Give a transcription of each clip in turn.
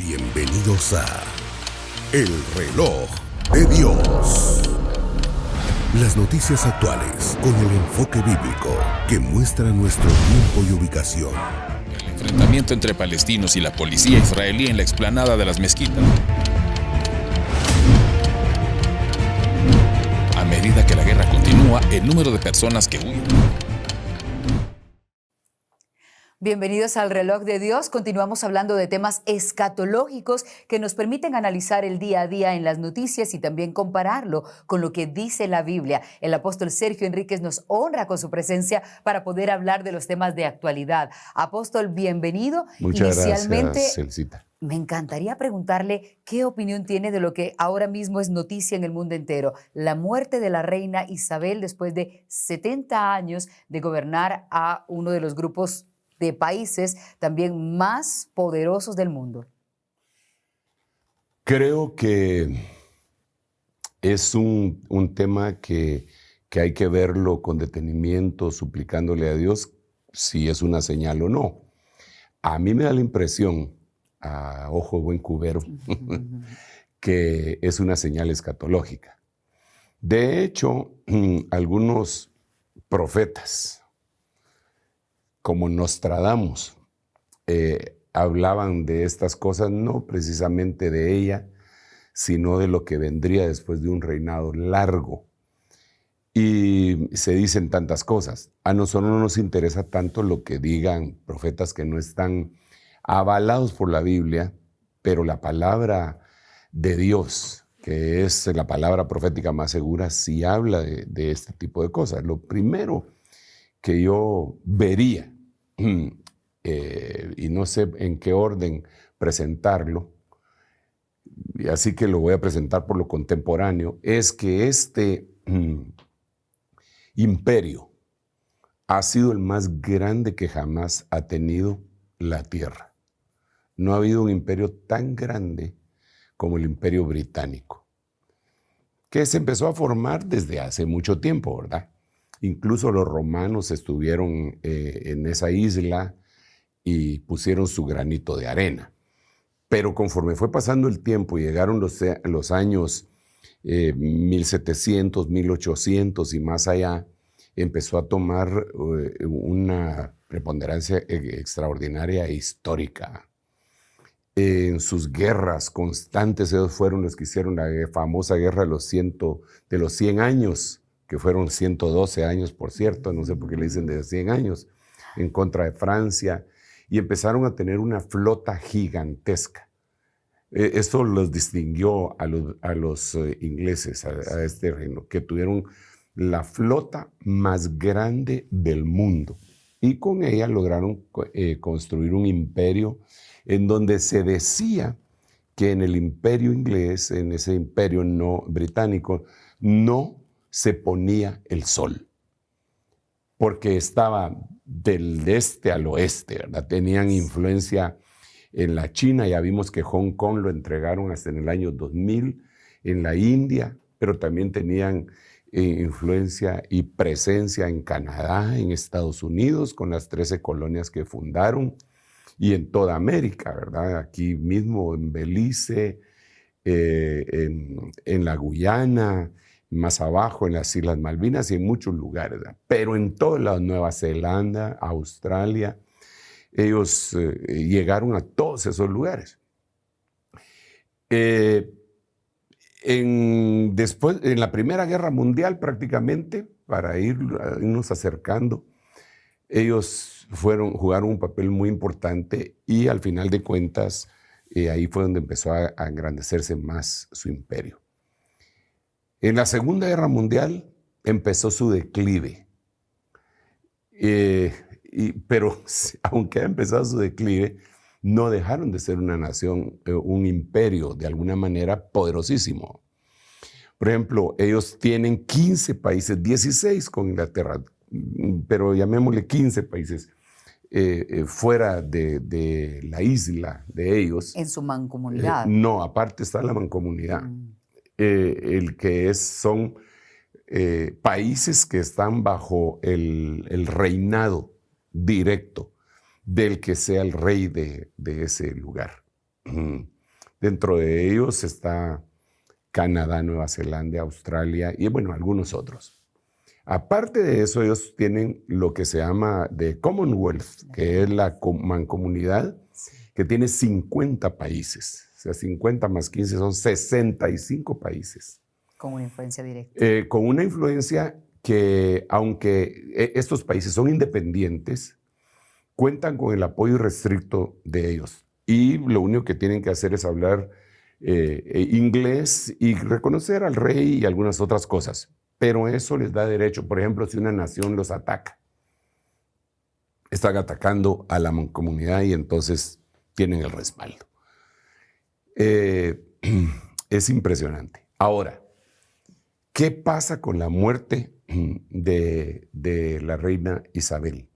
Bienvenidos a El Reloj de Dios. Las noticias actuales con el enfoque bíblico que muestra nuestro tiempo y ubicación. El enfrentamiento entre palestinos y la policía israelí en la explanada de las mezquitas. A medida que la guerra continúa, el número de personas que huyen. Bienvenidos al Reloj de Dios. Continuamos hablando de temas escatológicos que nos permiten analizar el día a día en las noticias y también compararlo con lo que dice la Biblia. El apóstol Sergio Enríquez nos honra con su presencia para poder hablar de los temas de actualidad. Apóstol, bienvenido. Muchas gracias, Celcita. Me encantaría preguntarle qué opinión tiene de lo que ahora mismo es noticia en el mundo entero. La muerte de la reina Isabel después de 70 años de gobernar a uno de los grupos de países también más poderosos del mundo. Creo que es un tema que hay que verlo con detenimiento, suplicándole a Dios si es una señal o no. A mí me da la impresión, a ojo buen cubero, que es una señal escatológica. De hecho, algunos profetas, como Nostradamus, hablaban de estas cosas, no precisamente de ella, sino de lo que vendría después de un reinado largo. Y se dicen tantas cosas. A nosotros no nos interesa tanto lo que digan profetas que no están avalados por la Biblia, pero la palabra de Dios, que es la palabra profética más segura, sí habla de este tipo de cosas. Lo primero que yo vería, y no sé en qué orden presentarlo, y así que lo voy a presentar por lo contemporáneo, es que este imperio ha sido el más grande que jamás ha tenido la tierra. No ha habido un imperio tan grande como el Imperio Británico, que se empezó a formar desde hace mucho tiempo, ¿verdad? Incluso los romanos estuvieron en esa isla y pusieron su granito de arena. Pero conforme fue pasando el tiempo y llegaron los años 1700, 1800 y más allá, empezó a tomar una preponderancia extraordinaria e histórica. En sus guerras constantes, ellos fueron los que hicieron la famosa guerra de los 100 años, que fueron 112 años, por cierto, no sé por qué le dicen de 100 años, en contra de Francia, y empezaron a tener una flota gigantesca. Esto los distinguió a los ingleses, a este reino, que tuvieron la flota más grande del mundo, y con ella lograron construir un imperio en donde se decía que en el imperio inglés, en ese imperio no británico, no se ponía el sol, porque estaba del este al oeste, ¿verdad? Tenían influencia en la China, ya vimos que Hong Kong lo entregaron hasta en el año 2000, en la India, pero también tenían influencia y presencia en Canadá, en Estados Unidos, con las 13 colonias que fundaron, y en toda América, ¿verdad? Aquí mismo en Belice, en la Guyana, más abajo en las Islas Malvinas y en muchos lugares, ¿verdad? Pero en todos lados, Nueva Zelanda, Australia, ellos llegaron a todos esos lugares. En la Primera Guerra Mundial, prácticamente, para irnos acercando, ellos jugaron un papel muy importante y al final de cuentas, ahí fue donde empezó a engrandecerse más su imperio. En la Segunda Guerra Mundial empezó su declive, pero aunque ha empezado su declive, no dejaron de ser una nación, un imperio de alguna manera poderosísimo. Por ejemplo, ellos tienen 15 países, 16 con Inglaterra, pero llamémosle 15 países fuera de la isla de ellos. En su mancomunidad. No, aparte está la mancomunidad. El que son países que están bajo el reinado directo del que sea el rey de ese lugar. Dentro de ellos está Canadá, Nueva Zelanda, Australia y bueno, algunos otros. Aparte de eso, ellos tienen lo que se llama The Commonwealth, que es la mancomunidad que tiene 50 países. O sea, 50 más 15 son 65 países. Con una influencia directa. Con una influencia que, aunque estos países son independientes, cuentan con el apoyo irrestricto de ellos. Y lo único que tienen que hacer es hablar inglés y reconocer al rey y algunas otras cosas. Pero eso les da derecho. Por ejemplo, si una nación los ataca, están atacando a la mancomunidad y entonces tienen el respaldo. Es impresionante. Ahora, ¿qué pasa con la muerte de la reina Isabel?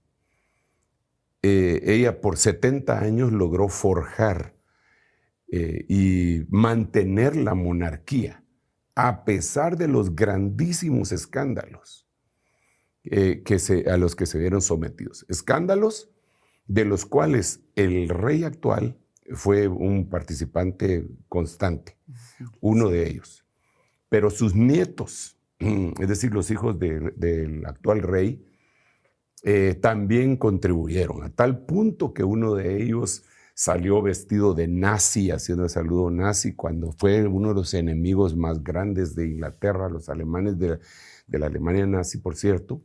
Ella por 70 años logró forjar y mantener la monarquía, a pesar de los grandísimos escándalos a los que se vieron sometidos. Escándalos de los cuales el rey actual fue un participante constante, uno de ellos. Pero sus nietos, es decir, los hijos del actual rey, también contribuyeron, a tal punto que uno de ellos salió vestido de nazi, haciendo el saludo nazi, cuando fue uno de los enemigos más grandes de Inglaterra, los alemanes de la Alemania nazi, por cierto,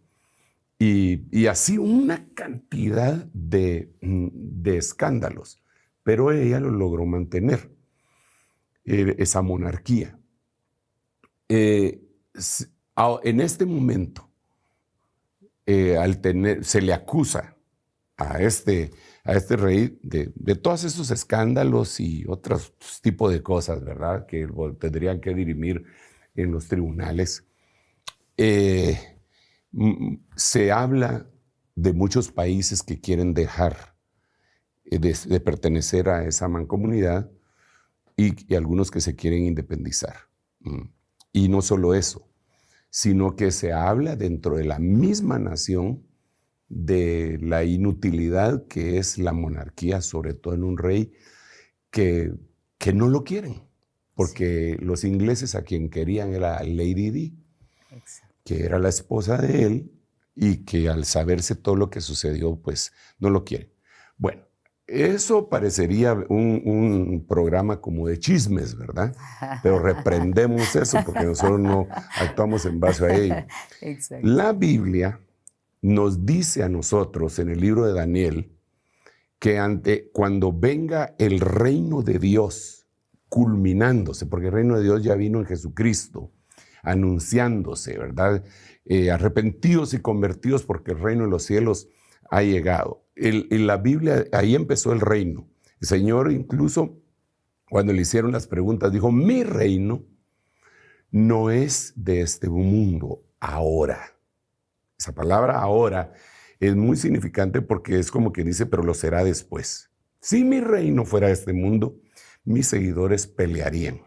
y así una cantidad de escándalos, pero ella lo logró mantener, esa monarquía. En este momento, se le acusa a este rey de todos esos escándalos y otros tipos de cosas, ¿verdad?, que tendrían que dirimir en los tribunales. Se habla de muchos países que quieren dejar de pertenecer a esa mancomunidad y algunos que se quieren independizar. Y no solo eso, sino que se habla dentro de la misma nación de la inutilidad que es la monarquía, sobre todo en un rey que no lo quieren, porque los ingleses a quien querían era Lady Di, que era la esposa de él y que al saberse todo lo que sucedió, pues no lo quieren. Bueno, eso parecería un programa como de chismes, ¿verdad? Pero reprendemos eso porque nosotros no actuamos en base a ello. Exacto. La Biblia nos dice a nosotros en el libro de Daniel que cuando venga el reino de Dios culminándose, porque el reino de Dios ya vino en Jesucristo, anunciándose, ¿verdad? Arrepentidos y convertidos porque el reino de los cielos ha llegado. En la Biblia, ahí empezó el reino. El Señor incluso, cuando le hicieron las preguntas, dijo, mi reino no es de este mundo ahora. Esa palabra ahora es muy significante porque es como que dice, pero lo será después. Si mi reino fuera de este mundo, mis seguidores pelearían.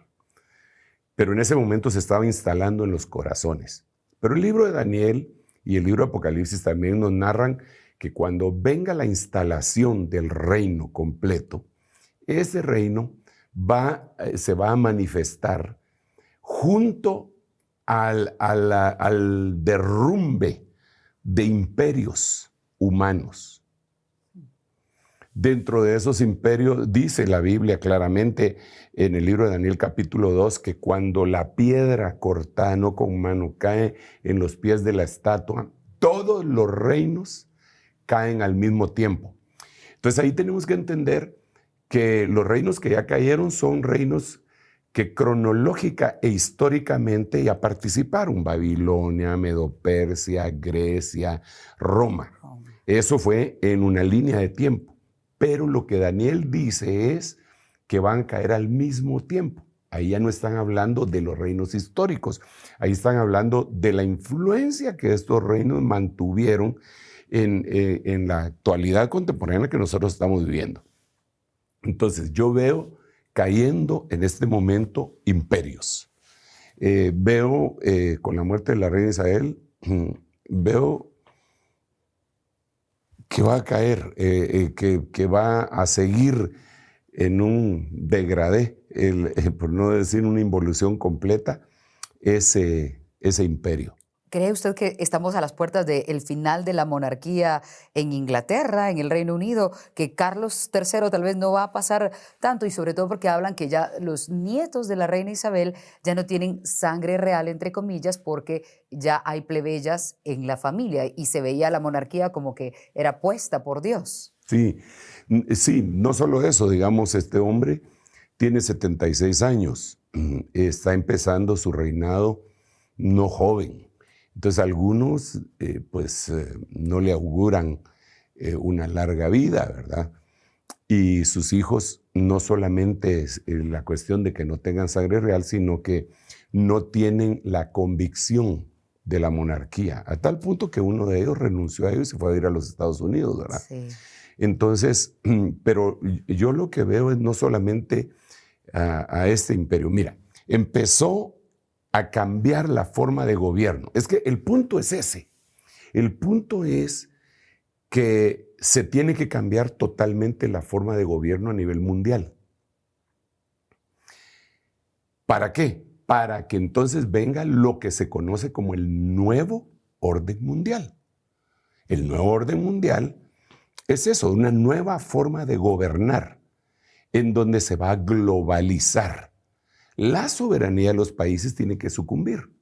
Pero en ese momento se estaba instalando en los corazones. Pero el libro de Daniel y el libro de Apocalipsis también nos narran que cuando venga la instalación del reino completo, ese reino se va a manifestar junto al derrumbe de imperios humanos. Dentro de esos imperios, dice la Biblia claramente en el libro de Daniel capítulo 2, que cuando la piedra cortada no con mano cae en los pies de la estatua, todos los reinos caen al mismo tiempo. Entonces ahí tenemos que entender que los reinos que ya cayeron son reinos que cronológica e históricamente ya participaron. Babilonia, Medo-Persia, Grecia, Roma. Eso fue en una línea de tiempo. Pero lo que Daniel dice es que van a caer al mismo tiempo. Ahí ya no están hablando de los reinos históricos. Ahí están hablando de la influencia que estos reinos mantuvieron en la actualidad contemporánea que nosotros estamos viviendo. Entonces yo veo cayendo en este momento imperios. Veo con la muerte de la reina Isabel, veo que va a caer, que va a seguir en un degradé, por no decir una involución completa, ese imperio. ¿Cree usted que estamos a las puertas del final de la monarquía en Inglaterra, en el Reino Unido, que Carlos III tal vez no va a pasar tanto, y sobre todo porque hablan que ya los nietos de la reina Isabel ya no tienen sangre real, entre comillas, porque ya hay plebeyas en la familia y se veía la monarquía como que era puesta por Dios? Sí, no solo eso, digamos, este hombre tiene 76 años, está empezando su reinado no joven. Entonces algunos no le auguran una larga vida, ¿verdad? Y sus hijos no solamente es la cuestión de que no tengan sangre real, sino que no tienen la convicción de la monarquía, a tal punto que uno de ellos renunció a ello y se fue a ir a los Estados Unidos, ¿verdad? Sí. Entonces, pero yo lo que veo es no solamente a este imperio. Mira, empezó a cambiar la forma de gobierno. Es que el punto es ese. El punto es que se tiene que cambiar totalmente la forma de gobierno a nivel mundial. ¿Para qué? Para que entonces venga lo que se conoce como el nuevo orden mundial. El nuevo orden mundial es eso, una nueva forma de gobernar en donde se va a globalizar. La soberanía de los países tiene que sucumbir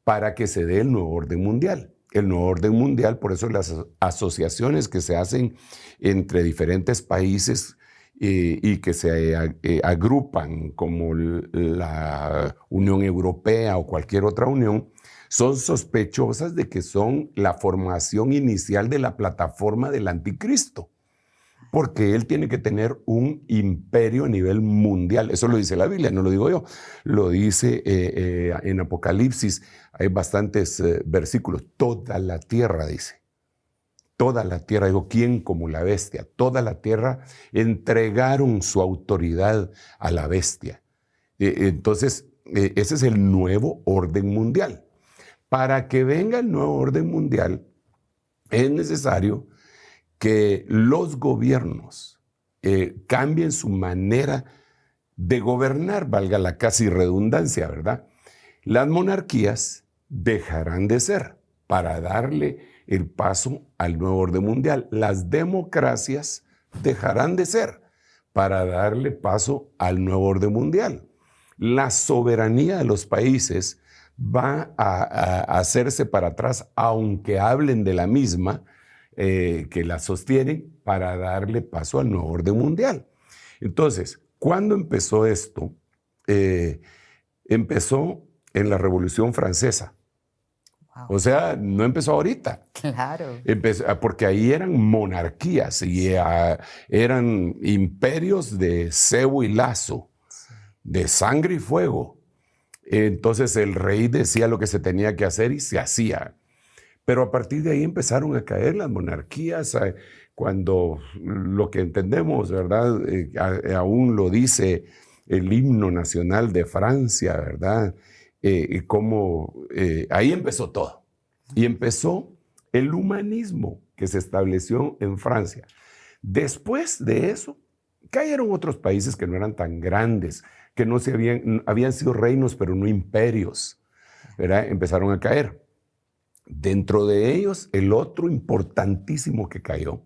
para que se dé el nuevo orden mundial. El nuevo orden mundial, por eso las asociaciones que se hacen entre diferentes países y que se agrupan como la Unión Europea o cualquier otra unión, son sospechosas de que son la formación inicial de la plataforma del anticristo. Porque él tiene que tener un imperio a nivel mundial. Eso lo dice la Biblia, no lo digo yo. Lo dice en Apocalipsis. Hay bastantes versículos. Toda la tierra, dice. Toda la tierra. Digo, ¿quién como la bestia? Toda la tierra entregaron su autoridad a la bestia. Entonces, ese es el nuevo orden mundial. Para que venga el nuevo orden mundial, es necesario que los gobiernos cambien su manera de gobernar, valga la casi redundancia, ¿verdad? Las monarquías dejarán de ser para darle el paso al nuevo orden mundial. Las democracias dejarán de ser para darle paso al nuevo orden mundial. La soberanía de los países va a hacerse para atrás, aunque hablen de la misma, que la sostienen para darle paso al nuevo orden mundial. Entonces, ¿cuándo empezó esto? Empezó en la Revolución Francesa. Wow. O sea, no empezó ahorita. Claro. Porque ahí eran monarquías y eran imperios de cebo y lazo, de sangre y fuego. Entonces el rey decía lo que se tenía que hacer y se hacía. Pero a partir de ahí empezaron a caer las monarquías, cuando lo que entendemos, ¿verdad? Aún lo dice el himno nacional de Francia, ¿verdad? Ahí empezó todo. Y empezó el humanismo que se estableció en Francia. Después de eso, cayeron otros países que no eran tan grandes, que no habían sido reinos, pero no imperios, ¿verdad? Empezaron a caer. Dentro de ellos, el otro importantísimo que cayó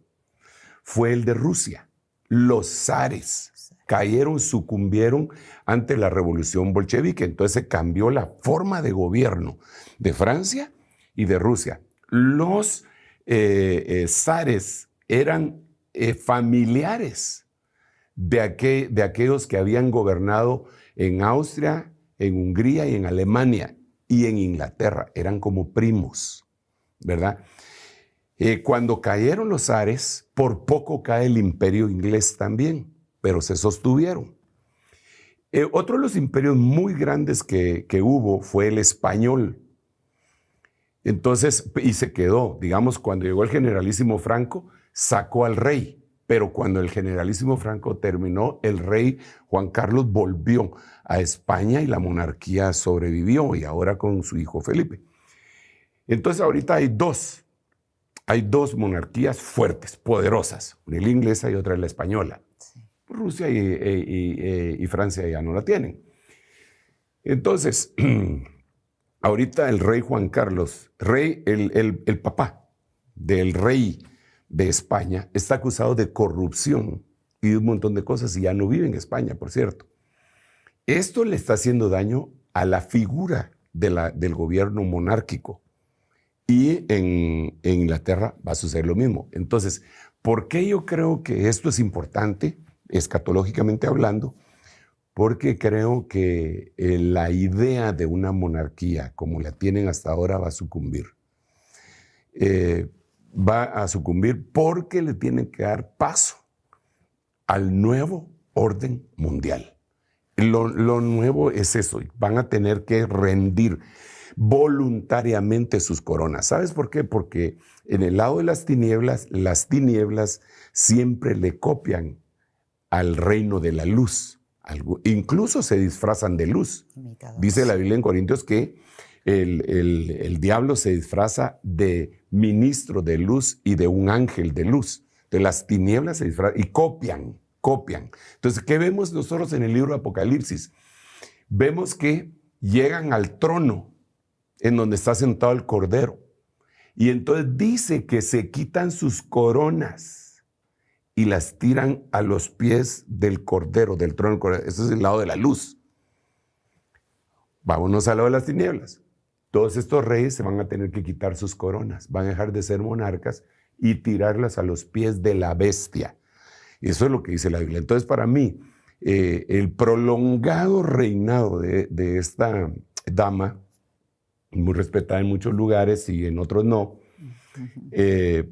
fue el de Rusia. Los zares cayeron, sucumbieron ante la revolución bolchevique. Entonces se cambió la forma de gobierno de Francia y de Rusia. Los zares eran familiares de aquellos que habían gobernado en Austria, en Hungría y en Alemania. Y en Inglaterra, eran como primos, ¿verdad? Cuando cayeron los zares, por poco cae el imperio inglés también, pero se sostuvieron. Otro de los imperios muy grandes que hubo fue el español. Entonces, y se quedó, digamos, cuando llegó el generalísimo Franco, sacó al rey. Pero cuando el generalísimo Franco terminó, el rey Juan Carlos volvió a España y la monarquía sobrevivió, y ahora con su hijo Felipe. Entonces ahorita hay dos monarquías fuertes, poderosas, una la inglesa y otra la española. Sí. Rusia y Francia ya no la tienen. Entonces, ahorita el rey Juan Carlos, el papá del rey de España, está acusado de corrupción y de un montón de cosas y ya no vive en España, por cierto. Esto le está haciendo daño a la figura del gobierno monárquico. Y en Inglaterra va a suceder lo mismo. Entonces, ¿por qué yo creo que esto es importante, escatológicamente hablando? Porque creo que la idea de una monarquía como la tienen hasta ahora va a sucumbir. Va a sucumbir porque le tienen que dar paso al nuevo orden mundial. Lo nuevo es eso, van a tener que rendir voluntariamente sus coronas. ¿Sabes por qué? Porque en el lado de las tinieblas siempre le copian al reino de la luz. Incluso se disfrazan de luz. Dice la Biblia en Corintios que el diablo se disfraza de ministro de luz y de un ángel de luz. De las tinieblas se disfrazan y copian. Entonces, ¿qué vemos nosotros en el libro de Apocalipsis? Vemos que llegan al trono en donde está sentado el Cordero. Y entonces dice que se quitan sus coronas y las tiran a los pies del Cordero, del trono del Cordero. Eso es el lado de la luz. Vámonos al lado de las tinieblas. Todos estos reyes se van a tener que quitar sus coronas, van a dejar de ser monarcas y tirarlas a los pies de la bestia. Eso es lo que dice la Biblia. Entonces, para mí, el prolongado reinado de esta dama, muy respetada en muchos lugares y en otros no, que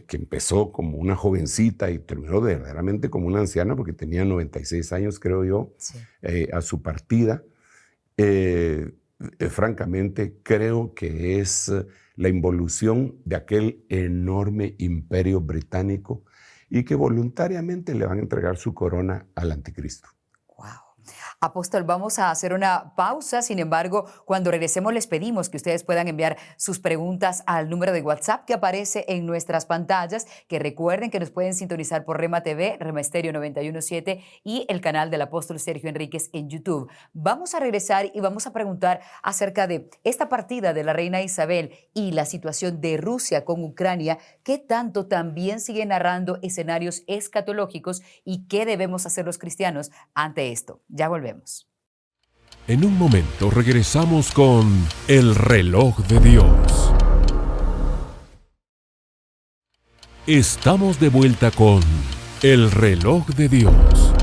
empezó como una jovencita y terminó verdaderamente como una anciana porque tenía 96 años, creo yo, sí. A su partida. Francamente, creo que es la involución de aquel enorme imperio británico y que voluntariamente le van a entregar su corona al anticristo. Wow. Apóstol, vamos a hacer una pausa. Sin embargo, cuando regresemos les pedimos que ustedes puedan enviar sus preguntas al número de WhatsApp que aparece en nuestras pantallas, que recuerden que nos pueden sintonizar por Rema TV, Rema Estéreo 91.7 y el canal del apóstol Sergio Enríquez en YouTube. Vamos a regresar y vamos a preguntar acerca de esta partida de la reina Isabel y la situación de Rusia con Ucrania, qué tanto también sigue narrando escenarios escatológicos y qué debemos hacer los cristianos ante esto. Ya volvemos. En un momento regresamos con El Reloj de Dios. Estamos de vuelta con El Reloj de Dios.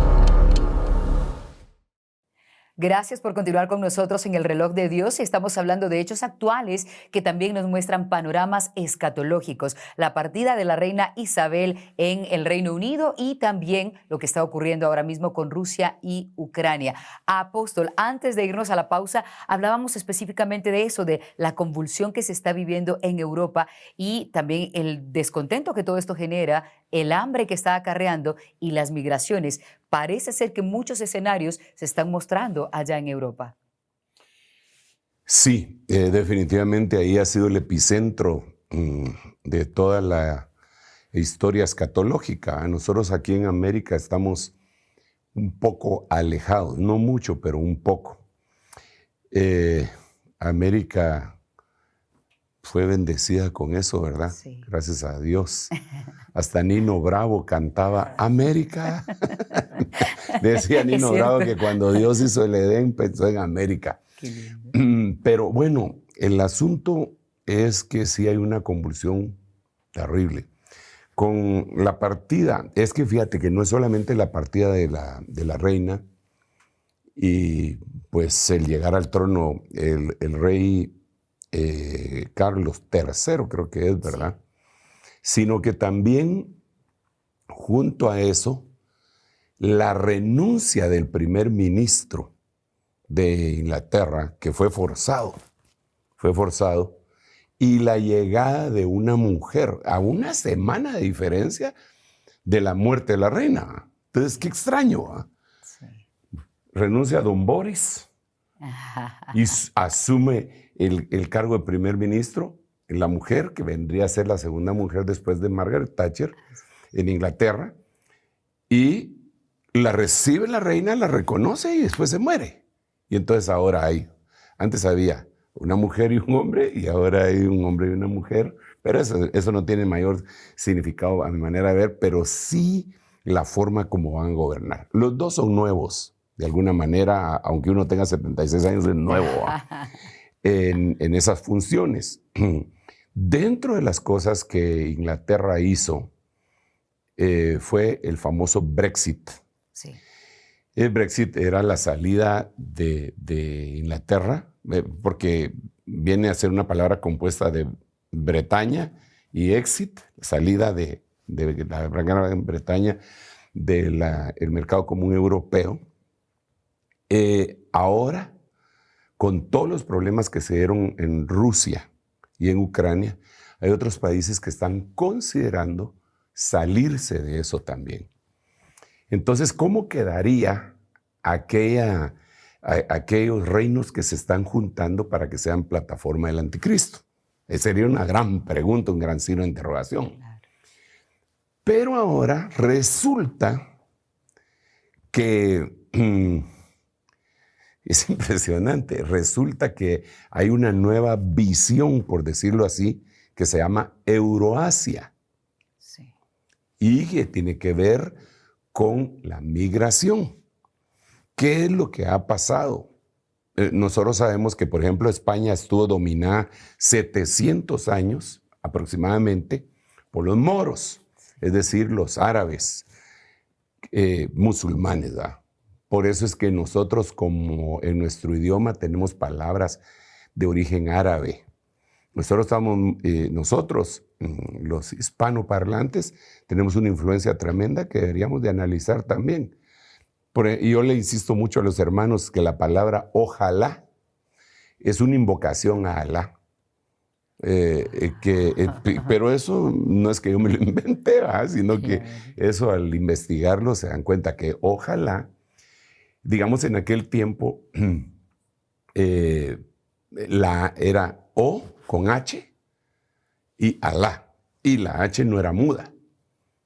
Gracias por continuar con nosotros en El Reloj de Dios. Estamos hablando de hechos actuales que también nos muestran panoramas escatológicos. La partida de la reina Isabel en el Reino Unido y también lo que está ocurriendo ahora mismo con Rusia y Ucrania. Apóstol, antes de irnos a la pausa, hablábamos específicamente de eso, de la convulsión que se está viviendo en Europa y también el descontento que todo esto genera, el hambre que está acarreando y las migraciones. Parece ser que muchos escenarios se están mostrando allá en Europa. Sí, definitivamente ahí ha sido el epicentro de toda la historia escatológica. Nosotros aquí en América estamos un poco alejados, no mucho, pero un poco. América fue bendecida con eso, ¿verdad? Sí. Gracias a Dios. Hasta Nino Bravo cantaba América. Decía Nino Bravo que cuando Dios hizo el Edén pensó en América. Pero bueno, el asunto es que sí hay una convulsión terrible. Con la partida, es que fíjate que no es solamente la partida de la reina y pues el llegar al trono, el rey Carlos III, creo que es, ¿verdad? Sino que también, junto a eso, la renuncia del primer ministro de Inglaterra, que fue forzado, y la llegada de una mujer a una semana de diferencia de la muerte de la reina. Entonces, qué extraño, ¿eh? Sí. Renuncia a don Boris y asume el cargo de primer ministro, la mujer que vendría a ser la segunda mujer después de Margaret Thatcher en Inglaterra, y la recibe la reina, la reconoce y después se muere. Y entonces ahora antes había una mujer y un hombre, y ahora hay un hombre y una mujer, pero eso no tiene mayor significado a mi manera de ver, pero sí la forma como van a gobernar. Los dos son nuevos, de alguna manera, aunque uno tenga 76 años, es nuevo en esas funciones. Dentro de las cosas que Inglaterra hizo, fue el famoso Brexit. Sí. El Brexit era la salida de Inglaterra, porque viene a ser una palabra compuesta de Bretaña y exit, salida de la Gran Bretaña del mercado común europeo. Ahora, con todos los problemas que se dieron en Rusia y en Ucrania, hay otros países que están considerando salirse de eso también. Entonces, ¿cómo quedaría aquellos reinos que se están juntando para que sean plataforma del anticristo? Esa sería una gran pregunta, un gran signo de interrogación. Claro. Pero ahora resulta que es impresionante. Resulta que hay una nueva visión, por decirlo así, que se llama Euroasia. Sí. Y que tiene que ver con la migración. ¿Qué es lo que ha pasado? Nosotros sabemos que, por ejemplo, España estuvo dominada 700 años aproximadamente por los moros, es decir, los árabes musulmanes, ¿verdad? Por eso es que nosotros, como en nuestro idioma, tenemos palabras de origen árabe. Nosotros, los hispanoparlantes, tenemos una influencia tremenda que deberíamos de analizar también. Y yo le insisto mucho a los hermanos que la palabra ojalá es una invocación a Alá. Pero eso no es que yo me lo inventé, ¿verdad? Sino que eso, al investigarlo, se dan cuenta que ojalá, digamos, en aquel tiempo era O con H y Alá. Y la H no era muda,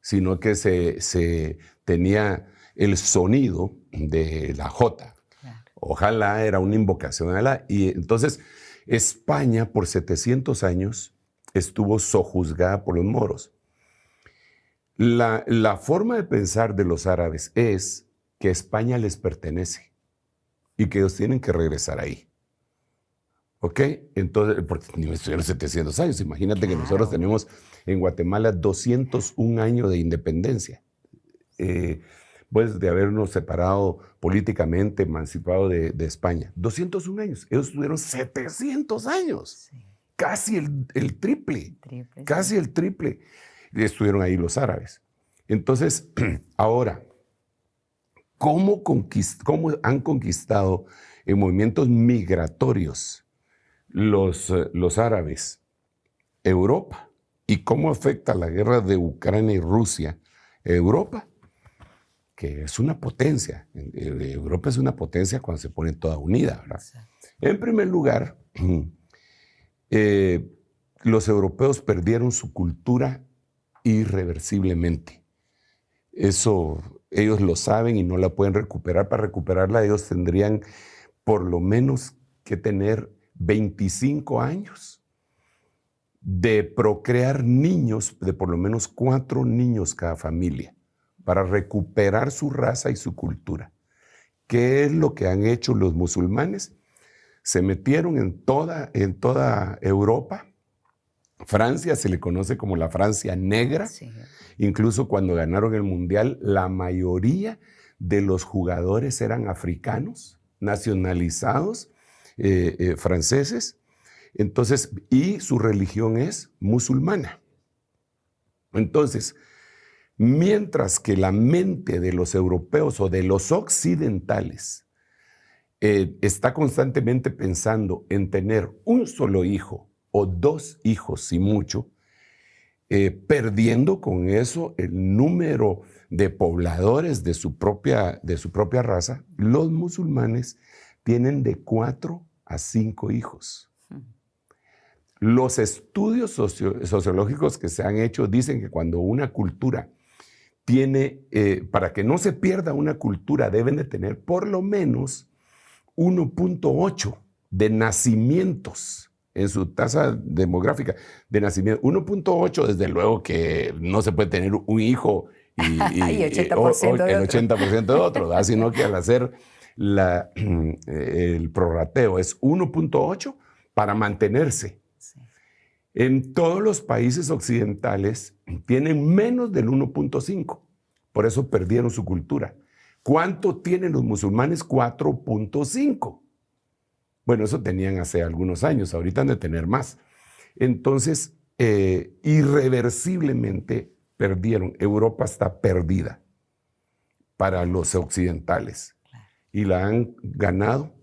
sino que se tenía el sonido de la J. Claro. Ojalá era una invocación a Alá. Y entonces España por 700 años estuvo sojuzgada por los moros. La forma de pensar de los árabes es que España les pertenece y que ellos tienen que regresar ahí. ¿Ok? Entonces, porque ni estuvieron 700 años. Imagínate claro. Que nosotros tenemos en Guatemala 201 años de independencia. Pues de habernos separado políticamente, emancipado de España. 201 años. Ellos tuvieron 700 años. Sí. Casi el triple. Casi el triple. Estuvieron ahí los árabes. Entonces, ahora, ¿cómo han conquistado en movimientos migratorios los árabes Europa? ¿Y cómo afecta la guerra de Ucrania y Rusia Europa? Que es una potencia. Europa es una potencia cuando se pone toda unida, ¿verdad? En primer lugar, los europeos perdieron su cultura irreversiblemente. Eso ellos lo saben y no la pueden recuperar. Para recuperarla ellos tendrían por lo menos que tener 25 años de procrear niños, de por lo menos 4 niños cada familia, para recuperar su raza y su cultura. ¿Qué es lo que han hecho los musulmanes? Se metieron en toda Europa. Francia se le conoce como la Francia negra. Sí. Incluso cuando ganaron el Mundial, la mayoría de los jugadores eran africanos, nacionalizados, franceses. Entonces, y su religión es musulmana. Entonces, mientras que la mente de los europeos o de los occidentales está constantemente pensando en tener un solo hijo o 2 hijos, si mucho, perdiendo con eso el número de pobladores de su propia raza, los musulmanes tienen de 4 a 5 hijos. Los estudios sociológicos que se han hecho dicen que cuando una cultura tiene, para que no se pierda una cultura, deben de tener por lo menos 1.8 de nacimientos en su tasa demográfica de nacimiento. 1.8, desde luego que no se puede tener un hijo y 80% de el otro. 80% de otro, ¿verdad? Sino que al hacer el prorrateo es 1.8 para mantenerse. Sí. En todos los países occidentales tienen menos del 1.5, por eso perdieron su cultura. ¿Cuánto tienen los musulmanes? 4.5. Bueno, eso tenían hace algunos años, ahorita han de tener más. Entonces, irreversiblemente perdieron. Europa está perdida para los occidentales y la han ganado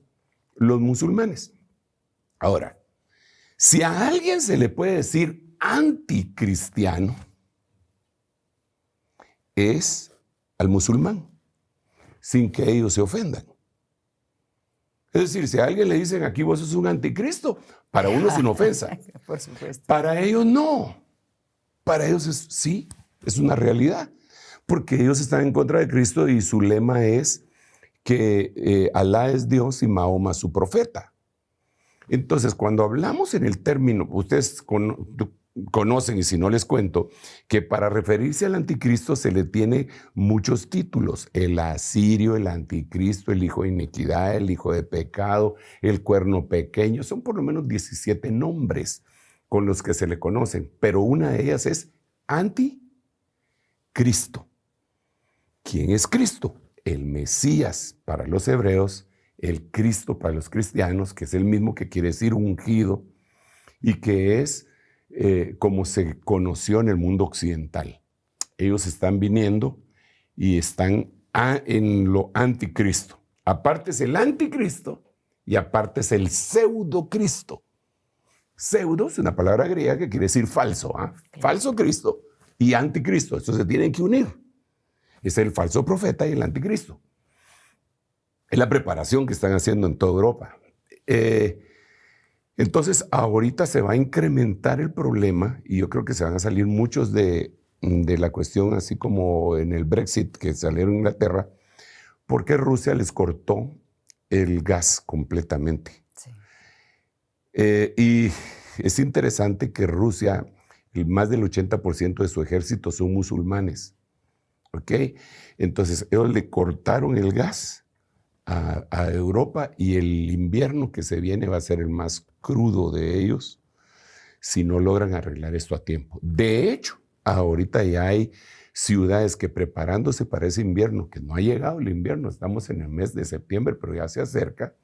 los musulmanes. Ahora, si a alguien se le puede decir anticristiano, es al musulmán, sin que ellos se ofendan. Es decir, si a alguien le dicen aquí vos sos un anticristo, para uno sin ofensa. Por supuesto. Para ellos no. Para ellos sí, es una realidad. Porque ellos están en contra de Cristo y su lema es que Alá es Dios y Mahoma su profeta. Entonces, cuando hablamos en el término, ustedes conocen, y si no les cuento, que para referirse al anticristo se le tiene muchos títulos: el asirio, el anticristo, el hijo de iniquidad, el hijo de pecado, el cuerno pequeño. Son por lo menos 17 nombres con los que se le conocen, pero una de ellas es anticristo. ¿Quién es Cristo? El Mesías para los hebreos, el Cristo para los cristianos, que es el mismo que quiere decir ungido, y que es como se conoció en el mundo occidental. Ellos están viniendo y están en lo anticristo. Aparte es el anticristo y aparte es el pseudocristo. Pseudo es una palabra griega que quiere decir falso, ¿eh? Falso Cristo y anticristo. Estos se tienen que unir. Es el falso profeta y el anticristo. Es la preparación que están haciendo en toda Europa. Entonces, ahorita se va a incrementar el problema y yo creo que se van a salir muchos de la cuestión, así como en el Brexit, que salieron en Inglaterra, porque Rusia les cortó el gas completamente. Sí. Y es interesante que Rusia, más del 80% de su ejército son musulmanes. ¿Ok? Entonces, ellos le cortaron el gas a Europa y el invierno que se viene va a ser el más crudo de ellos si no logran arreglar esto a tiempo. De hecho, ahorita ya hay ciudades que preparándose para ese invierno, que no ha llegado el invierno, estamos en el mes de septiembre, pero ya se acerca.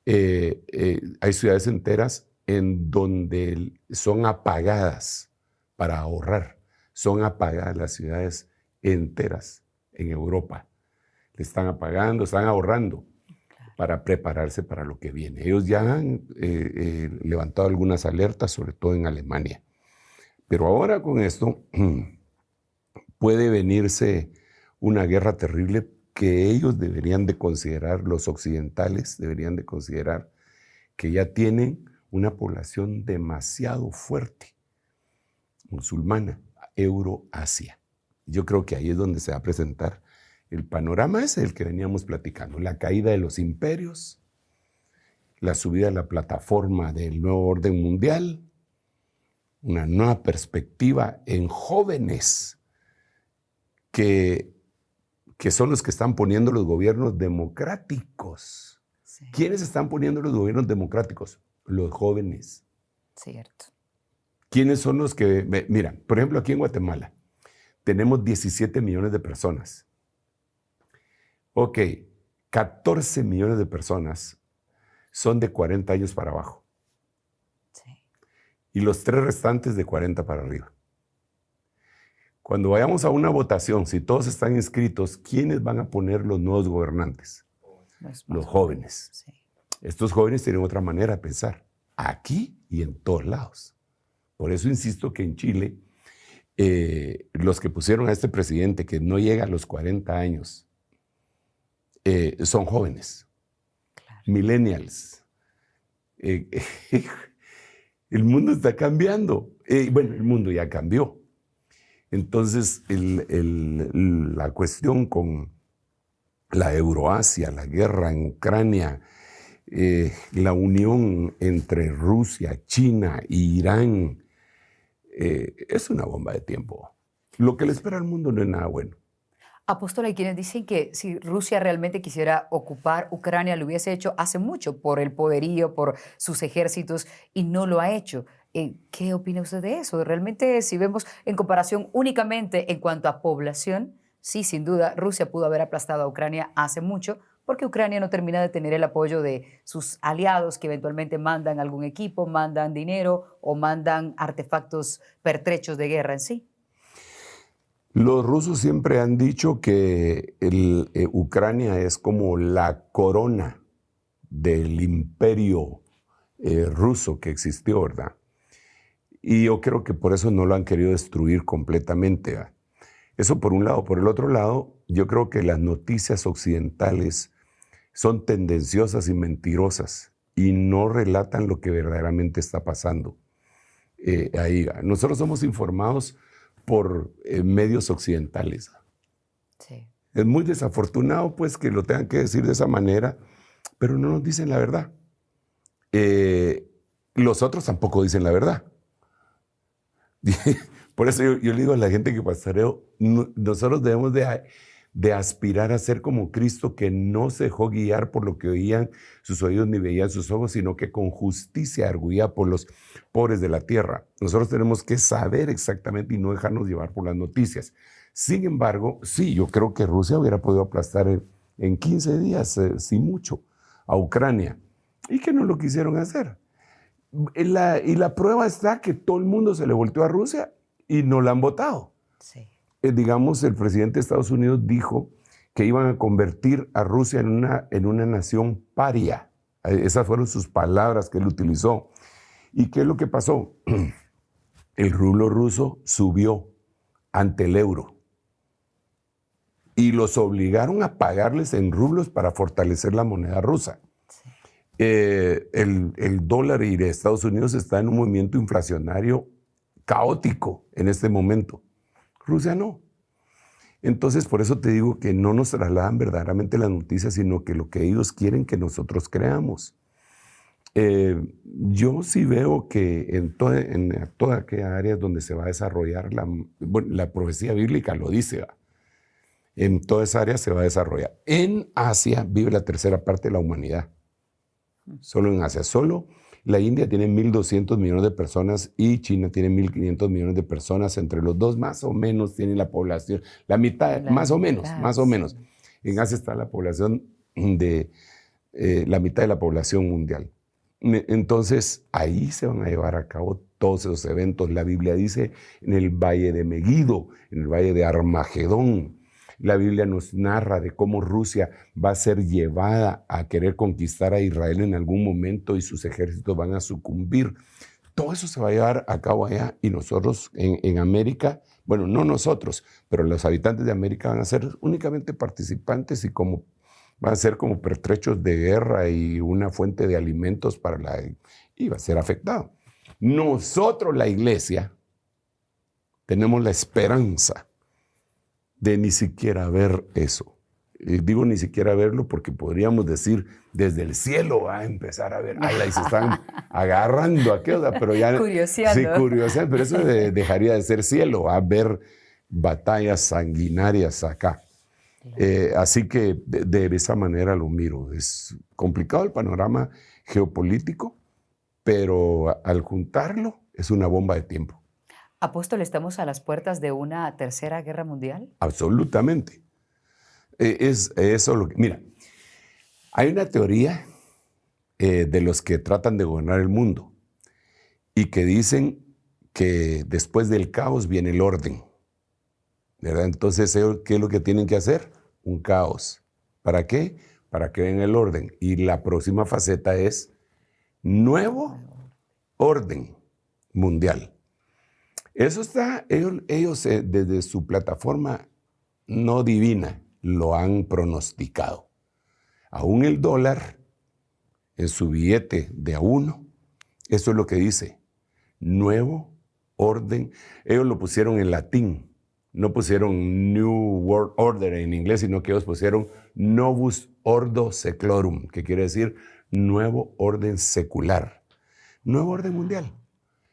Hay ciudades enteras en donde son apagadas para ahorrar. Son apagadas las ciudades enteras en Europa. Le están apagando, están ahorrando para prepararse para lo que viene. Ellos ya han levantado algunas alertas, sobre todo en Alemania. Pero ahora con esto puede venirse una guerra terrible que ellos deberían de considerar, los occidentales deberían de considerar que ya tienen una población demasiado fuerte, musulmana, Euroasia. Yo creo que ahí es donde se va a presentar el panorama. Es el que veníamos platicando, la caída de los imperios, la subida a la plataforma del nuevo orden mundial, una nueva perspectiva en jóvenes que son los que están poniendo los gobiernos democráticos. Sí. ¿Quiénes están poniendo los gobiernos democráticos? Los jóvenes. Cierto. ¿Quiénes son los que...? Mira, por ejemplo, aquí en Guatemala tenemos 17 millones de personas. Ok, 14 millones de personas son de 40 años para abajo. Sí. Y los 3 restantes de 40 para arriba. Cuando vayamos a una votación, si todos están inscritos, ¿quiénes van a poner los nuevos gobernantes? Los jóvenes. Sí. Estos jóvenes tienen otra manera de pensar, aquí y en todos lados. Por eso insisto que en Chile, los que pusieron a este presidente que no llega a los 40 años, son jóvenes, Claro. millennials. El mundo está cambiando. Bueno, el mundo ya cambió. Entonces, la cuestión con la Euroasia, la guerra en Ucrania, la unión entre Rusia, China e Irán, es una bomba de tiempo. Lo que le espera al mundo no es nada bueno. Apóstol, hay quienes dicen que si Rusia realmente quisiera ocupar Ucrania, lo hubiese hecho hace mucho por el poderío, por sus ejércitos, y no lo ha hecho. ¿Qué opina usted de eso? Realmente, si vemos en comparación únicamente en cuanto a población, sí, sin duda, Rusia pudo haber aplastado a Ucrania hace mucho, porque Ucrania no termina de tener el apoyo de sus aliados que eventualmente mandan algún equipo, mandan dinero o mandan artefactos pertrechos de guerra en sí. Los rusos siempre han dicho que Ucrania es como la corona del imperio ruso que existió, ¿verdad? Y yo creo que por eso no lo han querido destruir completamente, ¿verdad? Eso por un lado. Por el otro lado, yo creo que las noticias occidentales son tendenciosas y mentirosas y no relatan lo que verdaderamente está pasando ahí. Nosotros somos informados por medios occidentales. Sí. Es muy desafortunado pues que lo tengan que decir de esa manera, pero no nos dicen la verdad. Los otros tampoco dicen la verdad. Por eso yo le digo a la gente que pastoreo, nosotros debemos de aspirar a ser como Cristo, que no se dejó guiar por lo que oían sus oídos ni veían sus ojos, sino que con justicia arguía por los pobres de la tierra. Nosotros tenemos que saber exactamente y no dejarnos llevar por las noticias. Sin embargo, sí, yo creo que Rusia hubiera podido aplastar en 15 días, sin mucho, a Ucrania, y que no lo quisieron hacer. Y la prueba está que todo el mundo se le volteó a Rusia y no la han votado. Sí. Digamos, el presidente de Estados Unidos dijo que iban a convertir a Rusia en una nación paria. Esas fueron sus palabras que él utilizó. ¿Y qué es lo que pasó? El rublo ruso subió ante el euro y los obligaron a pagarles en rublos para fortalecer la moneda rusa. Sí. El dólar y de Estados Unidos está en un movimiento inflacionario caótico en este momento. Rusia no. Entonces, por eso te digo que no nos trasladan verdaderamente las noticias, sino que lo que ellos quieren que nosotros creamos. Yo sí veo que en toda aquella área donde se va a desarrollar, la profecía bíblica lo dice, ¿va? En toda esa área se va a desarrollar. En Asia vive la tercera parte de la humanidad. Solo en Asia. Solo la India tiene 1.200 millones de personas y China tiene 1.500 millones de personas. Entre los dos, más o menos, tienen la población. La mitad, más o menos. En Asia está la población de la mitad de la población mundial. Entonces, ahí se van a llevar a cabo todos esos eventos. La Biblia dice en el valle de Megido, en el valle de Armagedón. La Biblia nos narra de cómo Rusia va a ser llevada a querer conquistar a Israel en algún momento y sus ejércitos van a sucumbir. Todo eso se va a llevar a cabo allá y nosotros en América, bueno, no nosotros, pero los habitantes de América van a ser únicamente participantes y van a ser como pertrechos de guerra y una fuente de alimentos y va a ser afectado. Nosotros, la iglesia, tenemos la esperanza de ni siquiera ver eso. Digo ni siquiera verlo porque podríamos decir desde el cielo va a empezar a ver, y se están agarrando aquí, pero ya... Curioseando. Sí, curioseando, pero eso dejaría de ser cielo, va a haber batallas sanguinarias acá. Así que de esa manera lo miro. Es complicado el panorama geopolítico, pero al juntarlo es una bomba de tiempo. Apóstol, ¿estamos a las puertas de una tercera guerra mundial? Absolutamente. Es eso lo que... Mira, hay una teoría de los que tratan de gobernar el mundo y que dicen que después del caos viene el orden, ¿verdad? Entonces, ¿qué es lo que tienen que hacer? Un caos. ¿Para qué? Para que venga el orden. Y la próxima faceta es nuevo orden mundial. Eso está, ellos desde su plataforma no divina lo han pronosticado. Aún el dólar, en su billete de A1, eso es lo que dice, nuevo orden. Ellos lo pusieron en latín, No pusieron New World Order en inglés, sino que ellos pusieron Novus Ordo Seclorum, que quiere decir nuevo orden secular, nuevo orden mundial.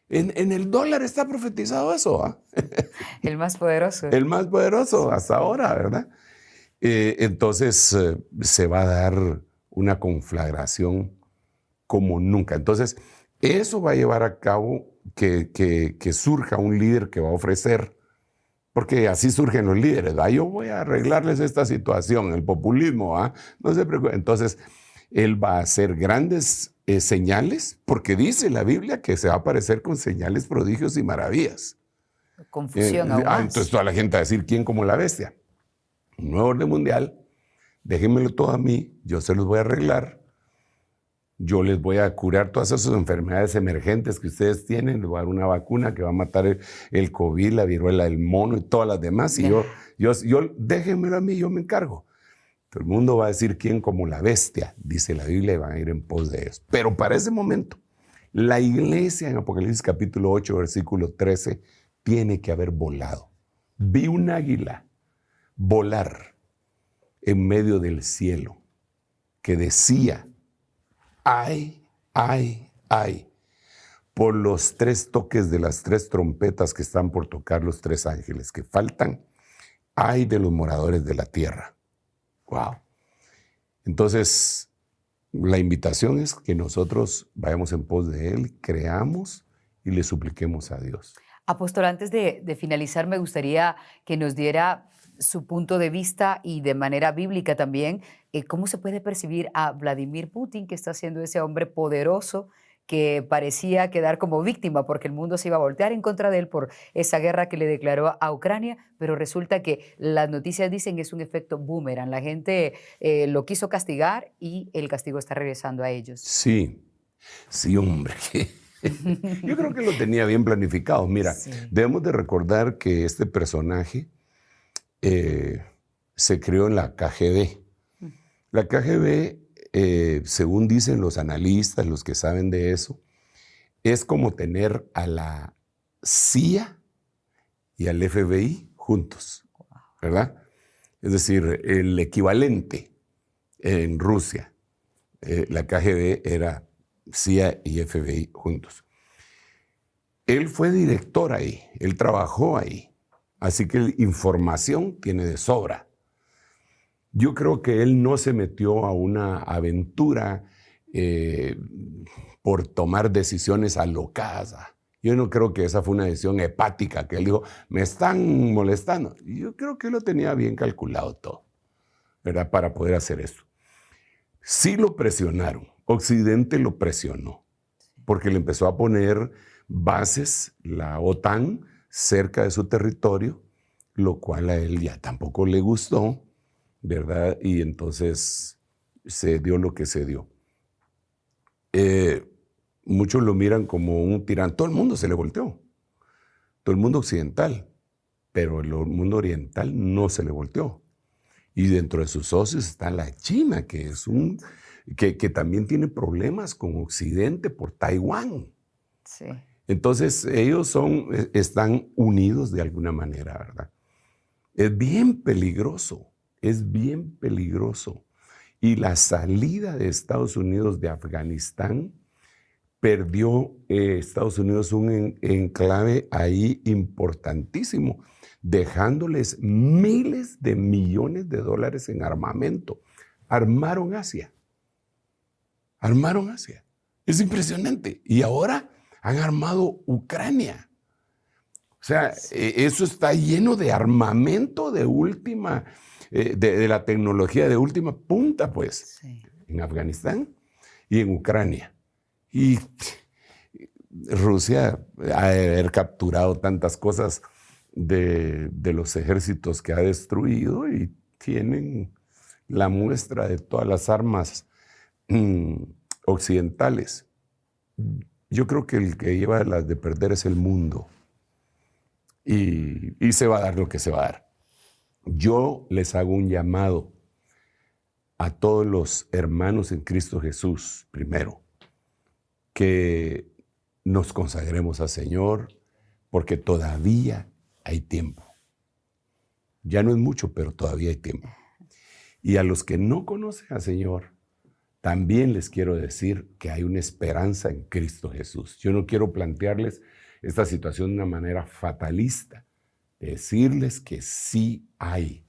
En el dólar está profetizado eso, ¿ah? El más poderoso. El más poderoso hasta ahora, ¿verdad? Entonces se va a dar una conflagración como nunca. Entonces, eso va a llevar a cabo que surja un líder que va a ofrecer, porque así surgen los líderes, ¿verdad? Yo voy a arreglarles esta situación, el populismo, ¿ah? No se preocupen. Entonces, él va a hacer grandes señales, porque dice la Biblia que se va a aparecer con señales, prodigios y maravillas. Confusión aún más. Entonces toda la gente va a decir, ¿quién como la bestia? Un nuevo orden mundial, déjenmelo todo a mí, yo se los voy a arreglar, yo les voy a curar todas esas enfermedades emergentes que ustedes tienen, les voy a dar una vacuna que va a matar el COVID, la viruela del mono y todas las demás, y yo déjenmelo a mí, yo me encargo. Todo el mundo va a decir quién como la bestia, dice la Biblia, y van a ir en pos de ellos. Pero para ese momento, la iglesia en Apocalipsis capítulo 8, versículo 13, tiene que haber volado. Vi un águila volar en medio del cielo que decía, ay, ay, ay, por los 3 toques de las 3 trompetas que están por tocar los 3 ángeles que faltan, ay de los moradores de la tierra. Wow. Entonces, la invitación es que nosotros vayamos en pos de Él, creamos y le supliquemos a Dios. Apóstol, antes de finalizar, me gustaría que nos diera su punto de vista y de manera bíblica también, cómo se puede percibir a Vladimir Putin, que está siendo ese hombre poderoso que parecía quedar como víctima porque el mundo se iba a voltear en contra de él por esa guerra que le declaró a Ucrania, pero resulta que las noticias dicen que es un efecto boomerang. La gente lo quiso castigar y el castigo está regresando a ellos. Sí, hombre. Yo creo que lo tenía bien planificado. Mira, debemos de recordar que este personaje se creó en la KGB. La KGB, según dicen los analistas, los que saben de eso, es como tener a la CIA y al FBI juntos, ¿verdad? Es decir, el equivalente en Rusia, la KGB era CIA y FBI juntos. Él fue director ahí, él trabajó ahí, así que información tiene de sobra. Yo creo que él no se metió a una aventura por tomar decisiones alocadas. Yo no creo que esa fue una decisión hepática, que él dijo, me están molestando. Yo creo que él lo tenía bien calculado todo, ¿verdad? Para poder hacer eso. Sí lo presionaron, Occidente lo presionó, porque le empezó a poner bases, la OTAN, cerca de su territorio, lo cual a él ya tampoco le gustó, ¿verdad? Y entonces se dio lo que se dio. Muchos lo miran como un tirano. Todo el mundo se le volteó. Todo el mundo occidental. Pero el mundo oriental no se le volteó. Y dentro de sus socios está la China, que es que también tiene problemas con Occidente por Taiwán. Sí. Entonces ellos están unidos de alguna manera, ¿verdad? Es bien peligroso. Es bien peligroso. Y la salida de Estados Unidos de Afganistán perdió Estados Unidos un enclave ahí importantísimo, dejándoles miles de millones de dólares en armamento. Armaron Asia. Armaron Asia. Es impresionante. Y ahora han armado Ucrania. O sea, eso está lleno de armamento de última... de la tecnología de última punta, pues, sí. En Afganistán y en Ucrania. Y Rusia ha de haber capturado tantas cosas de los ejércitos que ha destruido y tienen la muestra de todas las armas occidentales. Yo creo que el que lleva las de perder es el mundo. Y se va a dar lo que se va a dar. Yo les hago un llamado a todos los hermanos en Cristo Jesús, primero, que nos consagremos al Señor, porque todavía hay tiempo. Ya no es mucho, pero todavía hay tiempo. Y a los que no conocen al Señor, también les quiero decir que hay una esperanza en Cristo Jesús. Yo no quiero plantearles esta situación de una manera fatalista, decirles que sí hay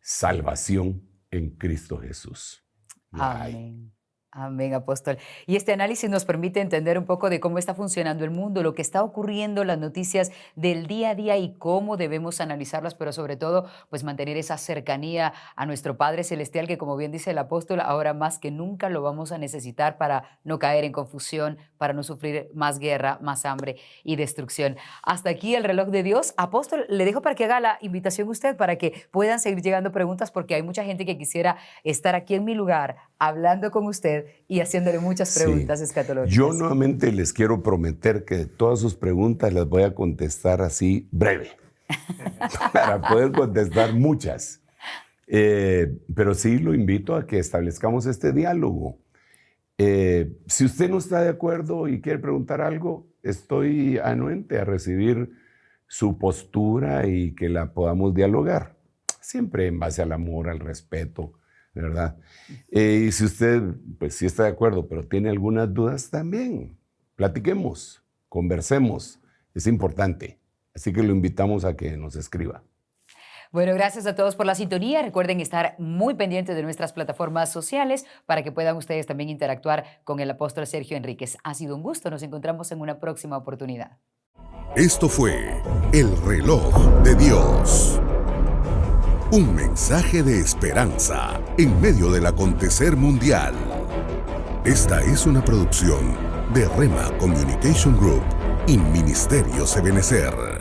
salvación en Cristo Jesús. La hay. Amén. Amén, apóstol. Y este análisis nos permite entender un poco de cómo está funcionando el mundo, lo que está ocurriendo, las noticias del día a día y cómo debemos analizarlas, pero sobre todo, pues mantener esa cercanía a nuestro Padre Celestial, que como bien dice el apóstol, ahora más que nunca lo vamos a necesitar para no caer en confusión, para no sufrir más guerra, más hambre y destrucción. Hasta aquí el reloj de Dios. Apóstol, le dejo para que haga la invitación usted, para que puedan seguir llegando preguntas, porque hay mucha gente que quisiera estar aquí en mi lugar, hablando con usted y haciéndole muchas preguntas escatológicas. Yo nuevamente les quiero prometer que todas sus preguntas las voy a contestar así breve, para poder contestar muchas. Pero sí lo invito a que establezcamos este diálogo. Si usted no está de acuerdo y quiere preguntar algo, estoy anuente a recibir su postura y que la podamos dialogar. Siempre en base al amor, al respeto, ¿verdad? Y si usted, pues sí está de acuerdo, pero tiene algunas dudas también, platiquemos, conversemos, es importante. Así que lo invitamos a que nos escriba. Bueno, gracias a todos por la sintonía. Recuerden estar muy pendientes de nuestras plataformas sociales para que puedan ustedes también interactuar con el apóstol Sergio Enríquez. Ha sido un gusto. Nos encontramos en una próxima oportunidad. Esto fue El Reloj de Dios. Un mensaje de esperanza en medio del acontecer mundial. Esta es una producción de Rema Communication Group y Ministerios Ebenecer.